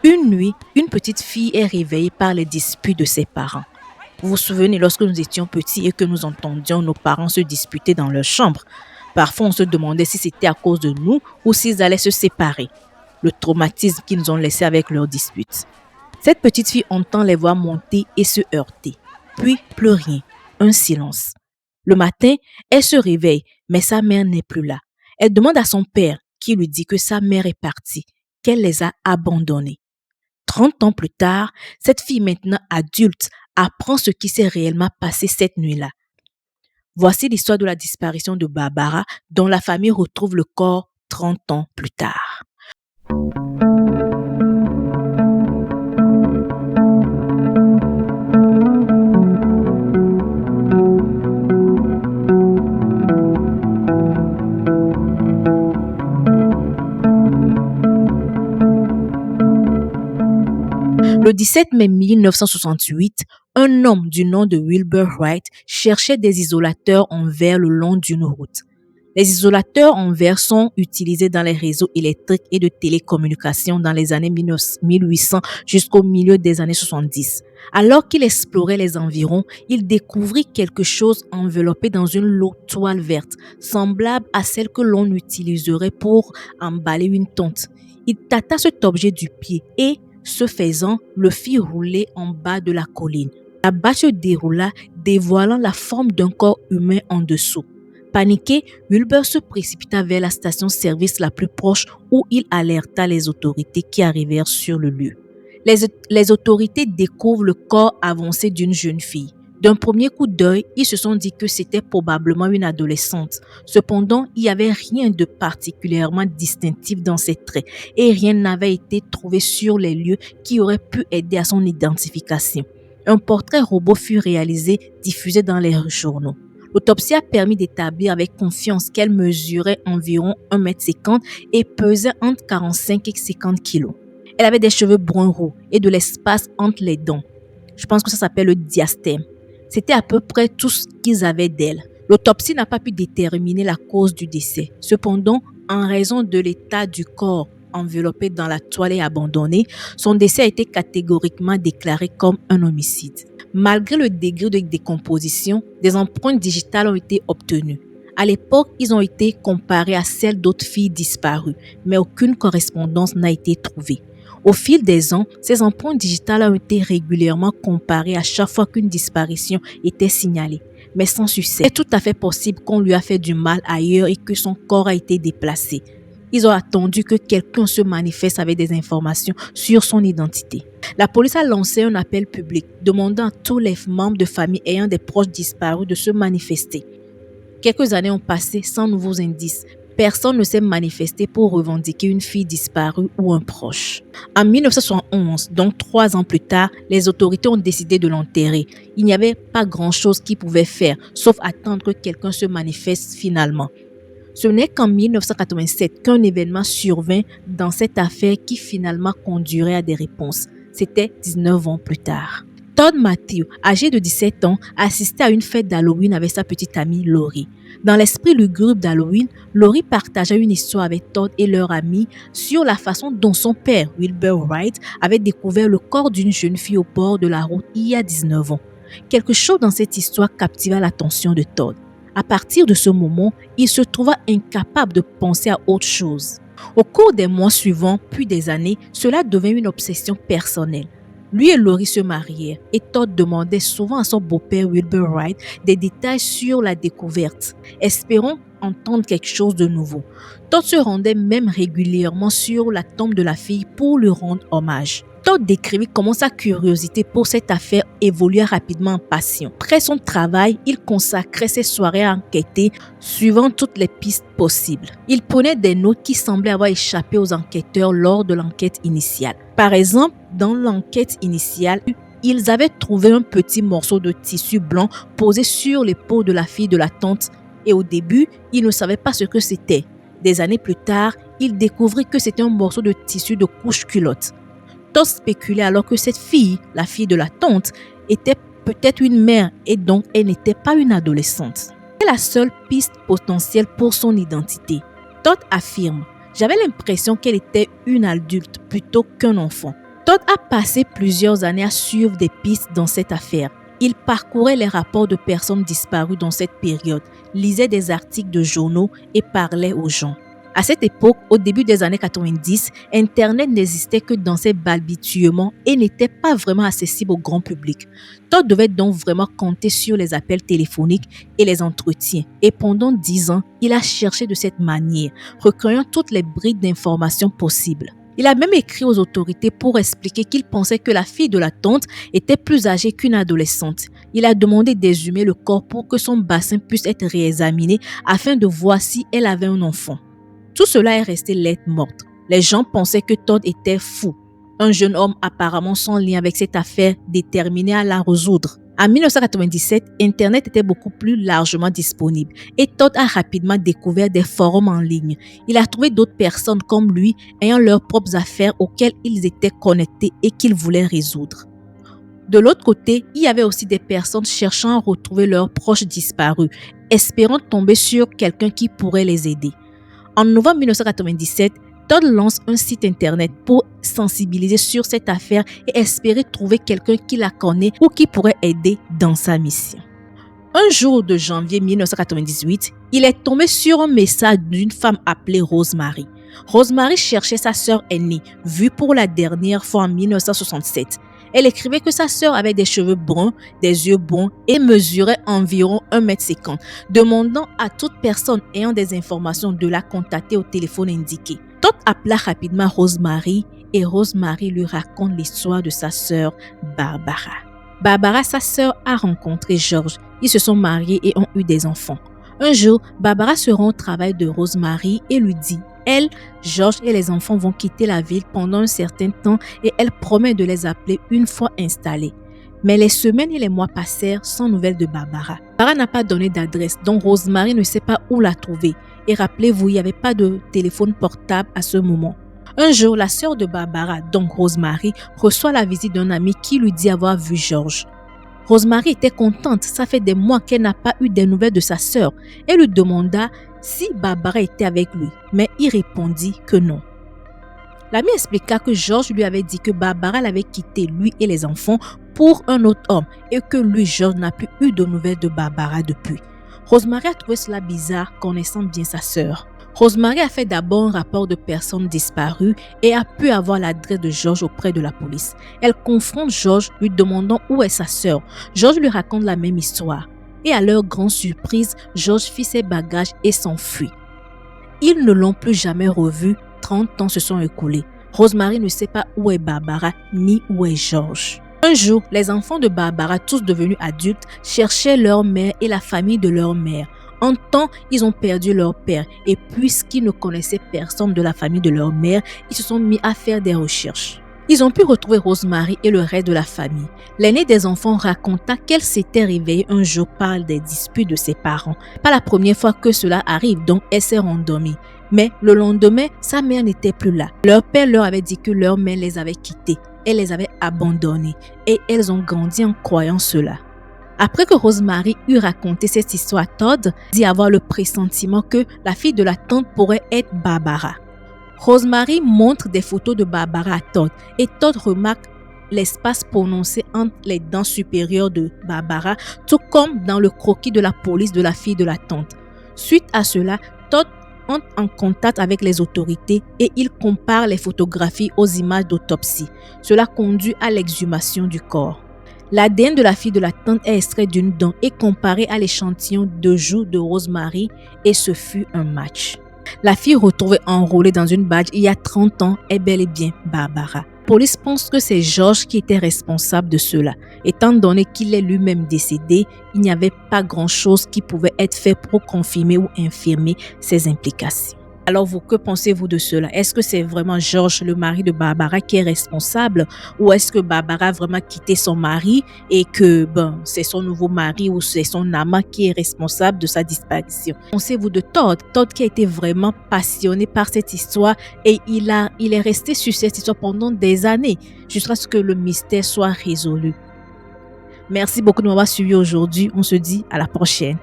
Une nuit, une petite fille est réveillée par les disputes de ses parents. Vous vous souvenez lorsque nous étions petits et que nous entendions nos parents se disputer dans leur chambre. Parfois, on se demandait si c'était à cause de nous ou s'ils allaient se séparer. Le traumatisme qu'ils nous ont laissé avec leurs disputes. Cette petite fille entend les voix monter et se heurter. Puis, plus rien. Un silence. Le matin, elle se réveille, mais sa mère n'est plus là. Elle demande à son père, qui lui dit que sa mère est partie, qu'elle les a abandonnés. 30 ans plus tard, cette fille maintenant adulte apprend ce qui s'est réellement passé cette nuit-là. Voici l'histoire de la disparition de Barbara, dont la famille retrouve le corps 30 ans plus tard. Le 17 mai 1968, un homme du nom de Wilbur Wright cherchait des isolateurs en verre le long d'une route. Les isolateurs en verre sont utilisés dans les réseaux électriques et de télécommunications dans les années 1800 jusqu'au milieu des années 70. Alors qu'il explorait les environs, il découvrit quelque chose enveloppé dans une lourde toile verte, semblable à celle que l'on utiliserait pour emballer une tente. Il tâta cet objet du pied et, ce faisant, le fit rouler en bas de la colline. La bâche se déroula, dévoilant la forme d'un corps humain en dessous. Paniqué, Wilbur se précipita vers la station-service la plus proche où il alerta les autorités qui arrivèrent sur le lieu. Les autorités découvrent le corps avancé d'une jeune fille. D'un premier coup d'œil, ils se sont dit que c'était probablement une adolescente. Cependant, il n'y avait rien de particulièrement distinctif dans ses traits et rien n'avait été trouvé sur les lieux qui aurait pu aider à son identification. Un portrait robot fut réalisé, diffusé dans les journaux. L'autopsie a permis d'établir avec confiance qu'elle mesurait environ 1,50 m et pesait entre 45 et 50 kg. Elle avait des cheveux bruns roux et de l'espace entre les dents. Je pense que ça s'appelle le diastème. C'était à peu près tout ce qu'ils avaient d'elle. L'autopsie n'a pas pu déterminer la cause du décès. Cependant, en raison de l'état du corps enveloppé dans la toile et abandonné, son décès a été catégoriquement déclaré comme un homicide. Malgré le degré de décomposition, des empreintes digitales ont été obtenues. À l'époque, ils ont été comparés à celles d'autres filles disparues, mais aucune correspondance n'a été trouvée. Au fil des ans, ces empreintes digitales ont été régulièrement comparées à chaque fois qu'une disparition était signalée, mais sans succès. C'est tout à fait possible qu'on lui a fait du mal ailleurs et que son corps a été déplacé. Ils ont attendu que quelqu'un se manifeste avec des informations sur son identité. La police a lancé un appel public demandant à tous les membres de famille ayant des proches disparus de se manifester. Quelques années ont passé sans nouveaux indices. Personne ne s'est manifesté pour revendiquer une fille disparue ou un proche. En 1971, donc 3 ans plus tard, les autorités ont décidé de l'enterrer. Il n'y avait pas grand-chose qu'ils pouvaient faire, sauf attendre que quelqu'un se manifeste finalement. Ce n'est qu'en 1987 qu'un événement survint dans cette affaire qui finalement conduirait à des réponses. C'était 19 ans plus tard. Todd Matthew, âgé de 17 ans, assistait à une fête d'Halloween avec sa petite amie Lori. Dans l'esprit lugubre d'Halloween, Lori partagea une histoire avec Todd et leur ami sur la façon dont son père, Wilbur Wright, avait découvert le corps d'une jeune fille au bord de la route il y a 19 ans. Quelque chose dans cette histoire captiva l'attention de Todd. À partir de ce moment, il se trouva incapable de penser à autre chose. Au cours des mois suivants, puis des années, cela devint une obsession personnelle. Lui et Lori se marièrent et Todd demandait souvent à son beau-père Wilbur Wright des détails sur la découverte, espérant entendre quelque chose de nouveau. Todd se rendait même régulièrement sur la tombe de la fille pour lui rendre hommage. Todd décrivit comment sa curiosité pour cette affaire évolua rapidement en passion. Après son travail, il consacrait ses soirées à enquêter, suivant toutes les pistes possibles. Il prenait des notes qui semblaient avoir échappé aux enquêteurs lors de l'enquête initiale. Par exemple, dans l'enquête initiale, ils avaient trouvé un petit morceau de tissu blanc posé sur l'épaule de la fille de la tante et au début, ils ne savaient pas ce que c'était. Des années plus tard, ils découvrirent que c'était un morceau de tissu de couche-culotte. Todd spéculait alors que cette fille, la fille de la tante, était peut-être une mère et donc elle n'était pas une adolescente. C'est la seule piste potentielle pour son identité. Todd affirme: « J'avais l'impression qu'elle était une adulte plutôt qu'un enfant. Todd a passé plusieurs années à suivre des pistes dans cette affaire. Il parcourait les rapports de personnes disparues dans cette période, lisait des articles de journaux et parlait aux gens. À cette époque, au début des années 90, Internet n'existait que dans ses balbutiements et n'était pas vraiment accessible au grand public. Todd devait donc vraiment compter sur les appels téléphoniques et les entretiens. Et pendant 10 ans, il a cherché de cette manière, recueillant toutes les brides d'informations possibles. Il a même écrit aux autorités pour expliquer qu'il pensait que la fille de la tante était plus âgée qu'une adolescente. Il a demandé d'exhumer le corps pour que son bassin puisse être réexaminé afin de voir si elle avait un enfant. Tout cela est resté lettre morte. Les gens pensaient que Todd était fou. Un jeune homme apparemment sans lien avec cette affaire déterminé à la résoudre. En 1997, Internet était beaucoup plus largement disponible et Todd a rapidement découvert des forums en ligne. Il a trouvé d'autres personnes comme lui ayant leurs propres affaires auxquelles ils étaient connectés et qu'ils voulaient résoudre. De l'autre côté, il y avait aussi des personnes cherchant à retrouver leurs proches disparus, espérant tomber sur quelqu'un qui pourrait les aider. En novembre 1997, Todd lance un site internet pour sensibiliser sur cette affaire et espérer trouver quelqu'un qui la connaît ou qui pourrait aider dans sa mission. Un jour de janvier 1998, il est tombé sur un message d'une femme appelée Rosemary. Rosemary cherchait sa sœur aînée, vue pour la dernière fois en 1967. Elle écrivait que sa sœur avait des cheveux bruns, des yeux bruns et mesurait environ 1,50 m, demandant à toute personne ayant des informations de la contacter au téléphone indiqué. Todd appela rapidement Rosemary et Rosemary lui raconte l'histoire de sa sœur Barbara. Barbara, sa sœur, a rencontré George. Ils se sont mariés et ont eu des enfants. Un jour, Barbara se rend au travail de Rosemary et lui dit « Elle, George et les enfants vont quitter la ville pendant un certain temps et elle promet de les appeler une fois installés. » Mais les semaines et les mois passèrent sans nouvelles de Barbara. Barbara n'a pas donné d'adresse, donc Rosemary ne sait pas où la trouver. Et rappelez-vous, il n'y avait pas de téléphone portable à ce moment. Un jour, la sœur de Barbara, donc Rosemary, reçoit la visite d'un ami qui lui dit avoir vu George. Rosemary était contente, ça fait des mois qu'elle n'a pas eu des nouvelles de sa sœur. Elle lui demanda si Barbara était avec lui, mais il répondit que non. L'ami expliqua que George lui avait dit que Barbara l'avait quitté, lui et les enfants, pour un autre homme et que lui, George, n'a plus eu de nouvelles de Barbara depuis. Rosemary a trouvé cela bizarre, connaissant bien sa sœur. Rosemary a fait d'abord un rapport de personnes disparues et a pu avoir l'adresse de George auprès de la police. Elle confronte George, lui demandant où est sa sœur. George lui raconte la même histoire. Et à leur grande surprise, George fit ses bagages et s'enfuit. Ils ne l'ont plus jamais revu, 30 ans se sont écoulés. Rosemary ne sait pas où est Barbara ni où est George. Un jour, les enfants de Barbara, tous devenus adultes, cherchaient leur mère et la famille de leur mère. En temps, ils ont perdu leur père et puisqu'ils ne connaissaient personne de la famille de leur mère, ils se sont mis à faire des recherches. Ils ont pu retrouver Rosemary et le reste de la famille. L'aînée des enfants raconta qu'elle s'était réveillée un jour par des disputes de ses parents. Pas la première fois que cela arrive, donc elle s'est rendormie. Mais le lendemain, sa mère n'était plus là. Leur père leur avait dit que leur mère les avait quittés. Elle les avait abandonnés et elles ont grandi en croyant cela. Après que Rosemary eut raconté cette histoire à Todd, dit avoir le pressentiment que la fille de la tante pourrait être Barbara. Rosemary montre des photos de Barbara à Todd et Todd remarque l'espace prononcé entre les dents supérieures de Barbara, tout comme dans le croquis de la police de la fille de la tante. Suite à cela, Todd entre en contact avec les autorités et il compare les photographies aux images d'autopsie. Cela conduit à l'exhumation du corps. L'ADN de la fille de la tante est extrait d'une dent et comparé à l'échantillon de joue de Rosemary et ce fut un match. La fille retrouvée enrôlée dans une badge il y a 30 ans est bel et bien Barbara. La police pense que c'est George qui était responsable de cela. Étant donné qu'il est lui-même décédé, il n'y avait pas grand-chose qui pouvait être fait pour confirmer ou infirmer ses implications. Alors vous, que pensez-vous de cela? Est-ce que c'est vraiment George, le mari de Barbara, qui est responsable? Ou est-ce que Barbara a vraiment quitté son mari et que c'est son nouveau mari ou c'est son amant qui est responsable de sa disparition? Pensez-vous de Todd? Todd qui a été vraiment passionné par cette histoire et il est resté sur cette histoire pendant des années jusqu'à ce que le mystère soit résolu. Merci beaucoup de m'avoir suivi aujourd'hui. On se dit à la prochaine.